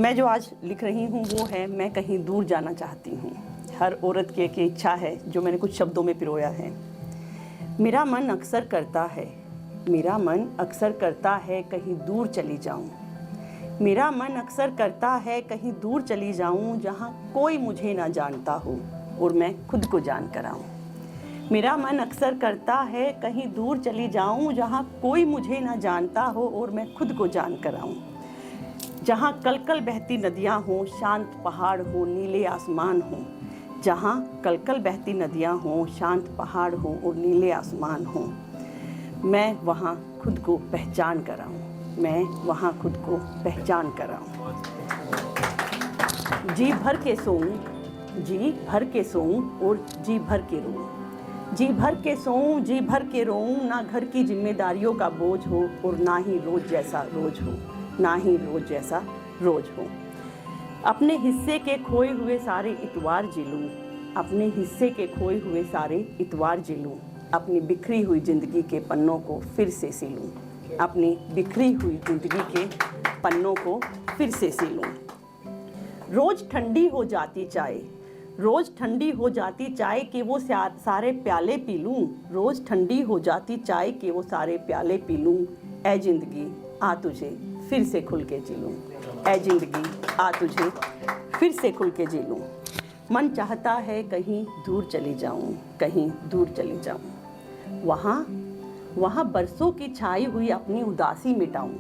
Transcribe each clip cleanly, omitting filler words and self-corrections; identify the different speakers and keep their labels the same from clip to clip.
Speaker 1: मैं जो आज लिख रही हूँ वो है मैं कहीं दूर जाना चाहती हूँ। हर औरत की एक इच्छा है जो मैंने कुछ शब्दों में पिरोया है। मेरा मन अक्सर करता है कहीं दूर चली जाऊँ। मेरा मन अक्सर करता है कहीं दूर चली जाऊँ, जहाँ कोई मुझे ना जानता हो और मैं खुद को जान कर आऊँ। मेरा मन अक्सर करता है कहीं दूर चली जाऊँ, जहाँ कोई मुझे ना जानता हो और मैं खुद को जान कर आऊँ। जहाँ कल कल बहती नदियाँ हों, शांत पहाड़ हो, नीले आसमान हो। जहाँ कल कल बहती नदियाँ हों, शांत पहाड़ हो और नीले आसमान हो। मैं वहाँ खुद को पहचान कर आऊँ। मैं वहाँ खुद को पहचान कर आऊँ। जी भर के सोऊं, जी भर के सोऊं और जी भर के रोऊं। जी भर के सोऊं, जी भर के रोऊं, ना घर की जिम्मेदारियों का बोझ हो और ना ही रोज जैसा रोज हो, ना ही रोज जैसा रोज हो। अपने हिस्से के खोए हुए सारे इतवार जी लूं, अपने हिस्से के खोए हुए सारे इतवार जी लूं। अपनी बिखरी हुई जिंदगी के पन्नों को फिर से सिलूं, अपनी बिखरी हुई जिंदगी के पन्नों को फिर से सिलूं। रोज ठंडी हो जाती चाय, रोज ठंडी हो जाती चाय के वो सारे प्याले पी लूं। रोज ठंडी हो जाती चाय के वो सारे प्याले पी लूं। ऐ जिंदगी आ तुझे फिर से खुल के जी लूं। ऐ जिंदगी आ तुझे फिर से खुल के जी लूं। मन चाहता है कहीं दूर चली जाऊं, कहीं दूर चली जाऊं। वहाँ बरसों की छाई हुई अपनी उदासी मिटाऊं।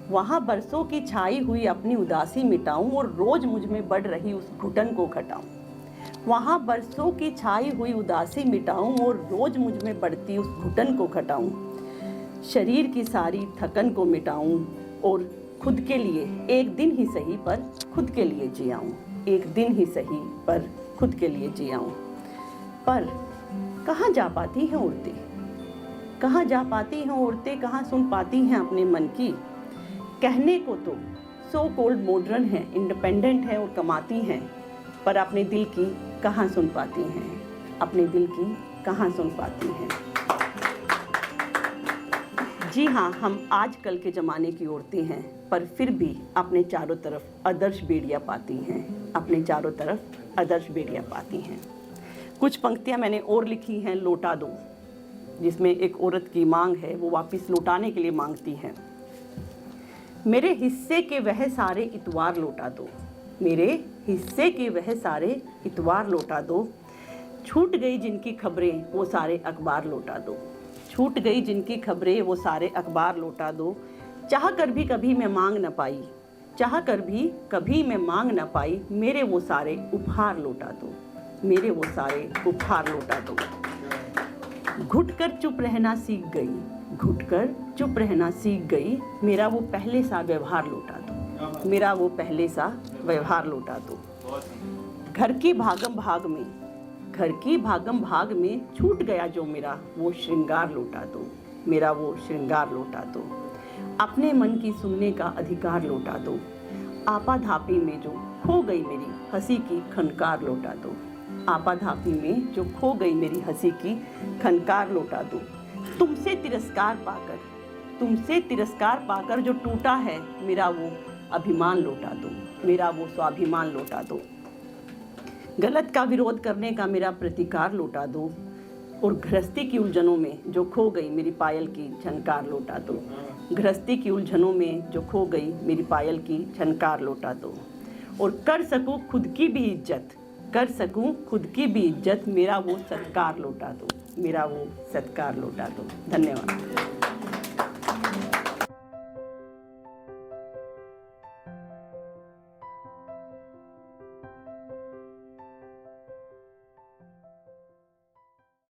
Speaker 1: वहाँ बरसों की छाई हुई अपनी उदासी मिटाऊं और रोज मुझ में बढ़ रही उस घुटन को घटाऊं। वहाँ बरसों की छाई हुई उदासी मिटाऊं और रोज मुझ में बढ़ती उस घुटन को घटाऊं। शरीर की सारी थकन को मिटाऊं और खुद के लिए एक दिन ही सही पर खुद के लिए जियाऊं। एक दिन ही सही पर खुद के लिए जियाऊं। पर कहाँ जा पाती हैं औरतें, कहाँ जा पाती हैं औरतें, कहाँ सुन पाती हैं अपने मन की। कहने को तो सो कॉल्ड मॉडर्न है, इंडिपेंडेंट है और कमाती हैं, पर अपने दिल की कहाँ सुन पाती हैं, अपने दिल की कहाँ सुन पाती हैं। जी हाँ, हम आजकल के ज़माने की औरतें हैं, पर फिर भी अपने चारों तरफ आदर्श बेड़ियाँ पाती हैं, अपने चारों तरफ आदर्श बेड़ियाँ पाती हैं। कुछ पंक्तियाँ मैंने और लिखी हैं लौटा दो, जिसमें एक औरत की मांग है, वो वापस लौटाने के लिए मांगती है। मेरे हिस्से के वह सारे इतवार लौटा दो, मेरे हिस्से के वह सारे इतवार लौटा दो। छूट गई जिनकी खबरें वो सारे अखबार लौटा दो, छूट गई जिनकी खबरें वो सारे अखबार लौटा दो। चाह कर भी कभी मैं मांग न पाई, चाह कर भी कभी मैं मांग न पाई। मेरे वो सारे उपहार लौटा दो, मेरे वो सारे उपहार लौटा दो। घुट कर चुप रहना सीख गई, घुट कर चुप रहना सीख गई। मेरा वो पहले सा व्यवहार लौटा दो, मेरा वो पहले सा व्यवहार लौटा दो। घर की भागम भाग में, घर की भागम भाग में छूट गया जो मेरा वो श्रृंगार लौटा दो, मेरा वो श्रृंगार लौटा दो। अपने मन की सुनने का अधिकार लौटा दो। आपाधापी में जो खो गई मेरी हंसी की खनकार लौटा दो, आपाधापी में जो खो गई मेरी हंसी की खनकार लौटा दो। तुमसे तिरस्कार पाकर, तुमसे तिरस्कार पाकर जो टूटा है मेरा वो अभिमान लौटा दो, मेरा वो स्वाभिमान लौटा दो। गलत का विरोध करने का मेरा प्रतिकार लौटा दो और गृहस्थी की उलझनों में जो खो गई मेरी पायल की झनकार लौटा दो, गृहस्थी की उलझनों में जो खो गई मेरी पायल की झनकार लौटा दो। और कर सकूं खुद की भी इज्जत, कर सकूं खुद की भी इज्जत। मेरा वो सत्कार लौटा दो, मेरा वो सत्कार लौटा दो। धन्यवाद।